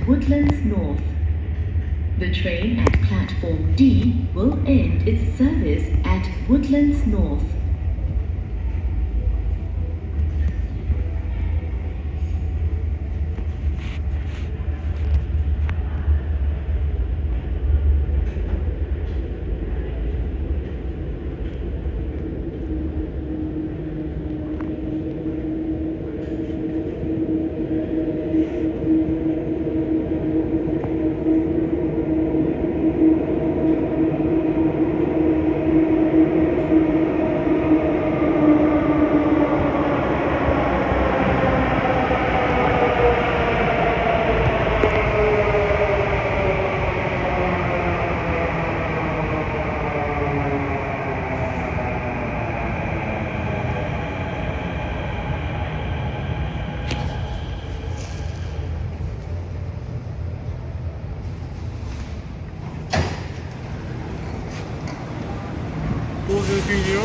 Woodlands North. The train at platform D will end its service at Woodlands North. Bonjour,